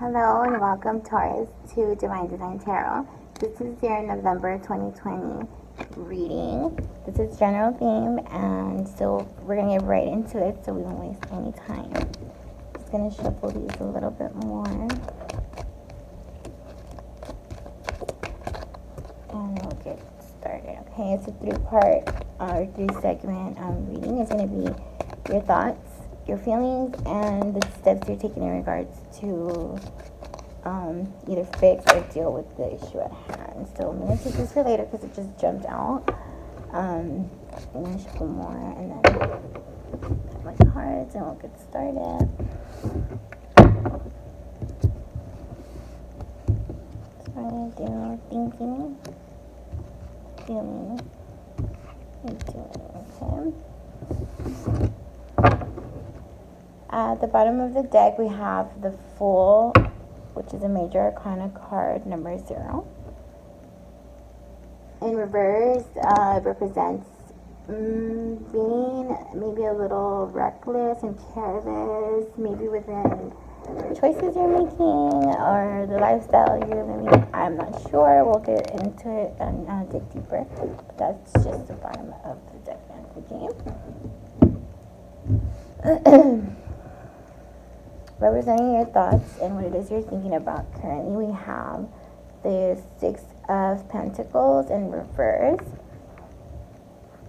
Hello and welcome, Taurus, to Divine Design Tarot. This is your November 2020 reading. This is general theme, and so we're going to get right into it so we won't waste any time. Just going to shuffle these a little bit more. And we'll get started. Okay, it's a three-segment reading. It's going to be your thoughts, your feelings, and the steps you're taking in regards to either fix or deal with the issue at hand. So I'm going to take this for later because it just jumped out. I'm going to shuffle more and then cut my cards and we'll get started. So I'm going to do thinking, feeling, and doing, okay? At the bottom of the deck, we have the Fool, which is a major arcana card, number 0. In reverse, it represents being maybe a little reckless and careless, maybe within the choices you're making or the lifestyle you're living. I'm not sure. We'll get into it and dig deeper. But that's just the bottom of the deck energy. Representing your thoughts and what it is you're thinking about currently, we have the 6 of Pentacles in reverse.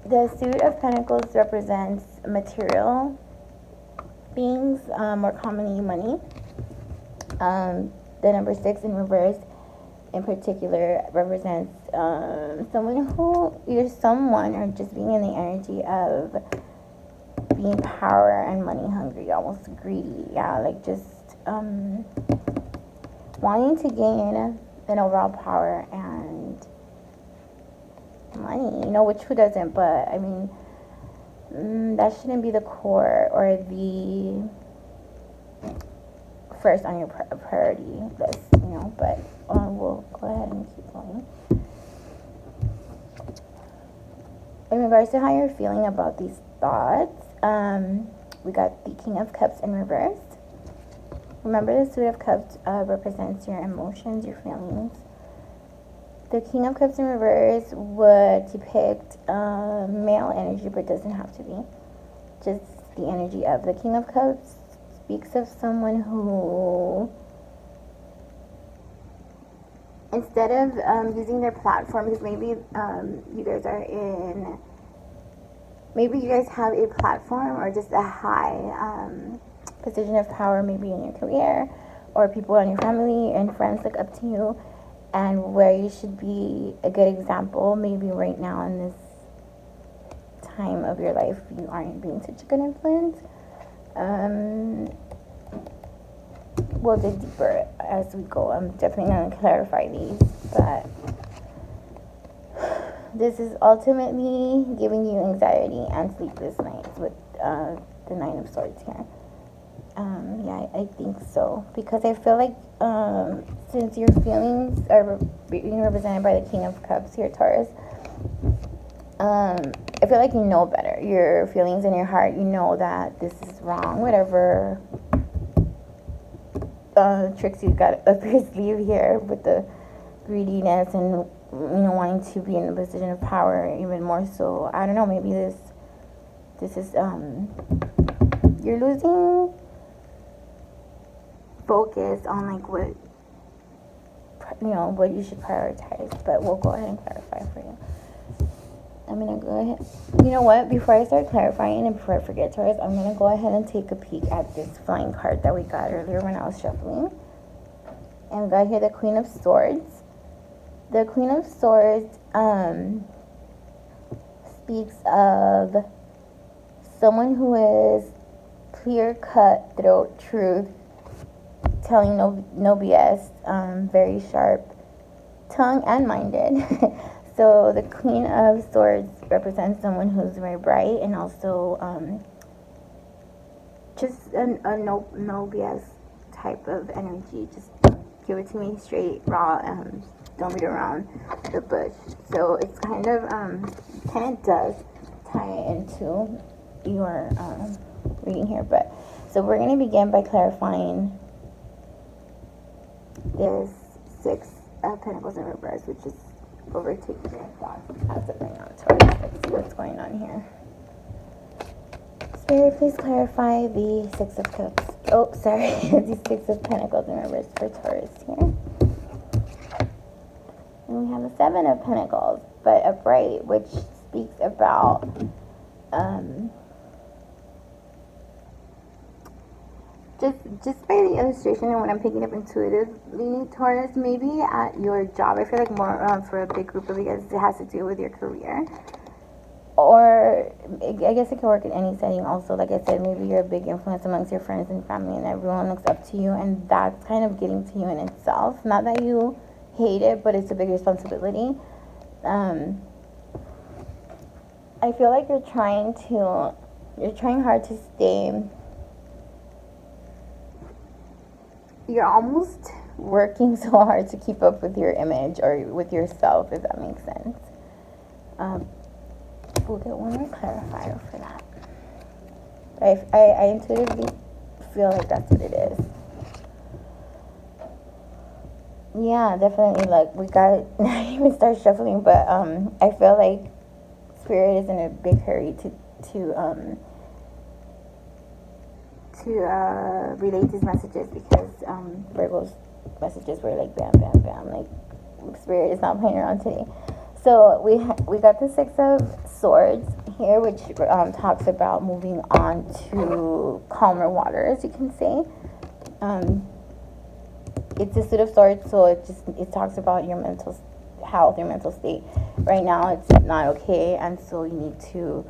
The Suit of Pentacles represents material things, more commonly money. The number 6 in reverse in particular represents someone who, either someone or just being in the energy of being power and money hungry, almost greedy, like just wanting to gain an overall power and money, which who doesn't, but I mean, that shouldn't be the core or the first on your priority list, but we'll go ahead and keep going. In regards to how you're feeling about these thoughts, we got the King of Cups in reverse. Remember, the Suit of Cups represents your emotions, your feelings. The King of Cups in reverse would depict male energy, but doesn't have to be. Just the energy of the King of Cups speaks of someone who, instead of using their platform, because maybe you guys are in... Maybe you guys have a platform or just a high position of power, maybe in your career, or people in your family and friends look up to you, and where you should be a good example. Maybe right now in this time of your life, you aren't being such a good influence. We'll dig deeper as we go. I'm definitely going to clarify these, but this is ultimately giving you anxiety and sleepless nights with the 9 of Swords here. Yeah, I think so. Because I feel like since your feelings are being represented by the King of Cups here, Taurus, I feel like you know better. Your feelings in your heart, you know that this is wrong. Whatever tricks you got up your sleeve here with the greediness and wanting to be in a position of power even more so. I don't know, maybe this is you're losing focus on like what you should prioritize, but we'll go ahead and clarify for you. I'm gonna go ahead, before I start clarifying and before I forget, Taurus, I'm gonna go ahead and take a peek at this flying card that we got earlier when I was shuffling, and we got here the Queen of Swords. The Queen of Swords speaks of someone who is clear, cutthroat, truth, telling no BS, very sharp tongue and minded. So the Queen of Swords represents someone who's very bright and also just a no BS type of energy. Just give it to me straight, raw, don't beat around the bush. So it's kind of does tie into your reading here. But so we're going to begin by clarifying this Six of Pentacles in reverse, which is overtaking your thoughts as of right now. Taurus, let's see what's going on here. Spirit, please clarify the Six of Cups. Oh, sorry, the Six of Pentacles in reverse for Taurus here. And we have the Seven of Pentacles, but upright, which speaks about just by the illustration and what I'm picking up intuitively, Taurus, maybe at your job, I feel like more for a big group of you guys, it has to do with your career. Or I guess it can work in any setting also. Like I said, maybe you're a big influence amongst your friends and family and everyone looks up to you, and that's kind of getting to you in itself. Not that you hate it, but it's a big responsibility. I feel like you're trying hard to stay. You're almost working so hard to keep up with your image or with yourself, if that makes sense. We'll get one more clarifier for that. I intuitively feel like that's what it is. Yeah, definitely. Like, we got, not even start shuffling, but I feel like Spirit is in a big hurry to relate these messages, because Virgo's messages were like bam, bam, bam. Like, Spirit is not playing around today. So we got the Six of Swords here, which talks about moving on to calmer waters, you can say. It's a Suit of Swords, so it talks about your mental health, your mental state. Right now, it's not okay, and so you need to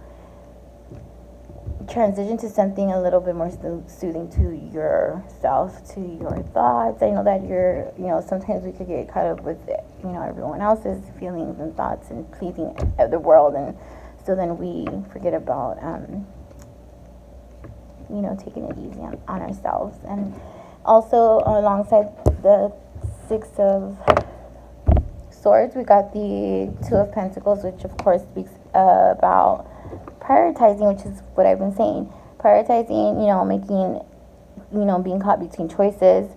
transition to something a little bit more soothing to yourself, to your thoughts. I know that sometimes we could get caught up with everyone else's feelings and thoughts and pleasing the world, and so then we forget about taking it easy on ourselves. And also, alongside the Six of Swords, we got the Two of Pentacles, which of course speaks about prioritizing, which is what I've been saying. Prioritizing, making, being caught between choices.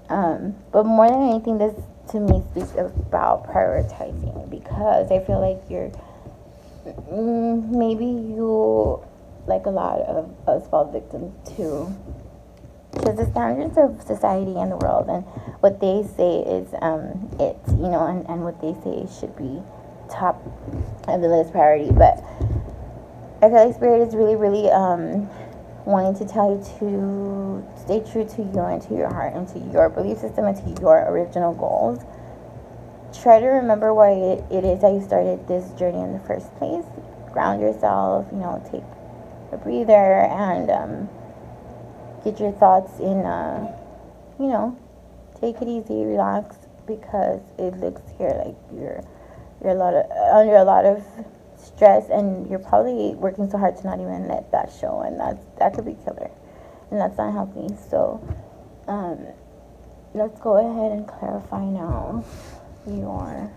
But more than anything, this to me speaks about prioritizing, because I feel like maybe you, like a lot of us, fall victim to just the standards of society and the world, and what they say is and what they say should be top of the list priority. But I feel like Spirit is really, really wanting to tell you to stay true to you and to your heart and to your belief system and to your original goals. Try to remember why it is that you started this journey in the first place. Ground yourself, take a breather, and get your thoughts in, take it easy, relax, because it looks here like you're under a lot of stress, and you're probably working so hard to not even let that show, and that could be killer, and that's not healthy. So let's go ahead and clarify now your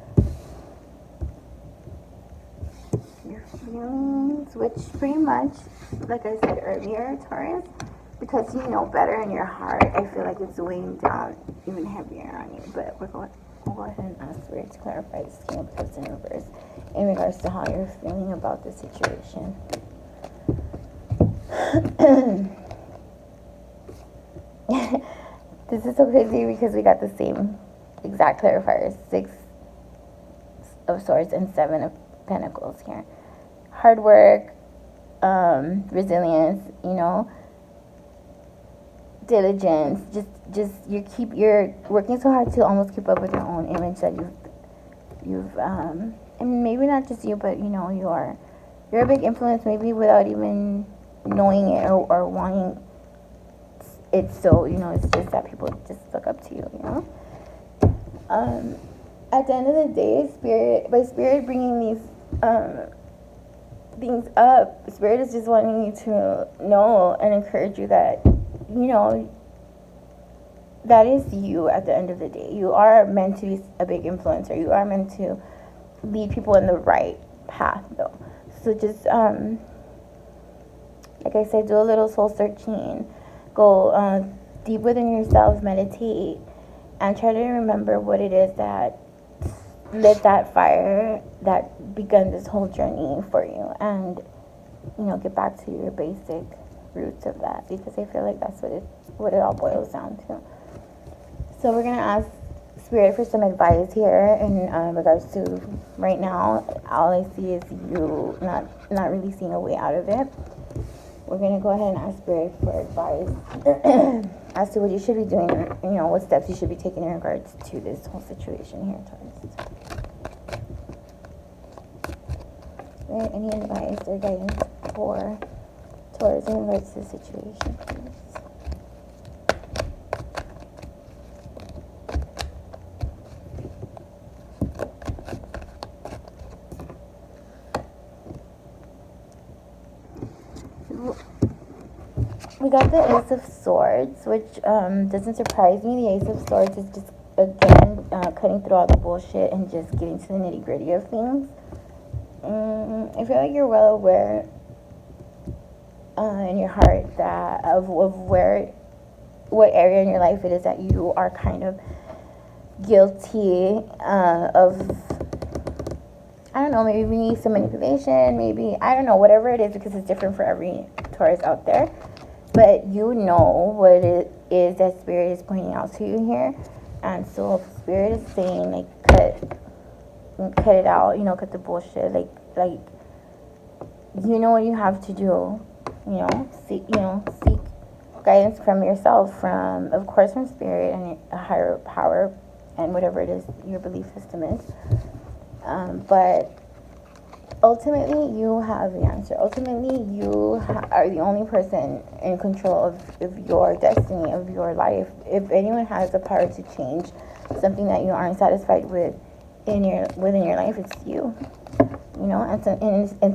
feelings, which pretty much, like I said earlier, Taurus, because you know better in your heart, I feel like it's weighing down even heavier on you. But we'll go ahead and ask Spirit to clarify this King of Cups in reverse in regards to how you're feeling about the situation. This is so crazy because we got the same exact clarifiers, Six of Swords and Seven of Pentacles here. Hard work, resilience, diligence, just you're working so hard to almost keep up with your own image that you've and maybe not just you, but you're a big influence, maybe without even knowing it or wanting it. So it's just that people just look up to you. At the end of the day, Spirit bringing these things up, Spirit is just wanting you to know and encourage you that that is you. At the end of the day, you are meant to be a big influencer. You are meant to lead people in the right path, though. So just like I said, do a little soul searching, go deep within yourself, meditate, and try to remember what it is that lit that fire that began this whole journey for you, and get back to your basic roots of that, because I feel like that's what it all boils down to. So we're gonna ask Spirit for some advice here in regards to right now. All I see is you not really seeing a way out of it. We're gonna go ahead and ask Spirit for advice as to what you should be doing, what steps you should be taking in regards to this whole situation here, Taurus. Spirit, any advice or guidance for Taurus in regards to the situation, please? We got the Ace of Swords, which doesn't surprise me. The Ace of Swords is just, again, cutting through all the bullshit and just getting to the nitty-gritty of things. I feel like you're well aware in your heart that of what area in your life it is that you are kind of guilty of, I don't know, maybe some manipulation, maybe, I don't know, whatever it is, because it's different for every Taurus out there. But you know what it is that Spirit is pointing out to you here. And so Spirit is saying, like, cut it out, cut the bullshit. Like, you know what you have to do. Seek guidance from yourself, of course, from Spirit and a higher power and whatever it is your belief system is. But ultimately, you have the answer. Ultimately, you are the only person in control of your destiny, of your life. If anyone has the power to change something that you aren't satisfied with within your life, it's you. And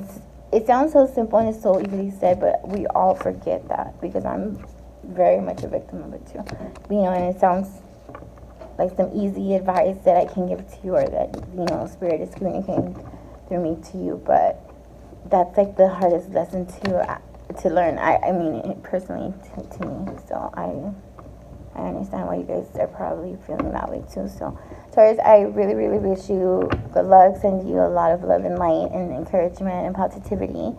it sounds so simple and it's so easily said, but we all forget that, because I'm very much a victim of it too. And it sounds like some easy advice that I can give to you, or that Spirit is communicating through me to you, but that's like the hardest lesson to learn. I mean, personally to me. So I understand why you guys are probably feeling that way too. So Taurus, I really, really wish you good luck. Send you a lot of love and light and encouragement and positivity.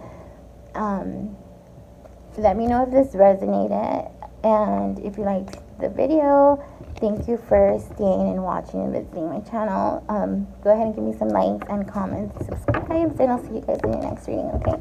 Let me know if this resonated, and if you liked the video, thank you for staying and watching and visiting my channel. Go ahead and give me some likes and comments, subscribe, and I'll see you guys in your next reading, okay?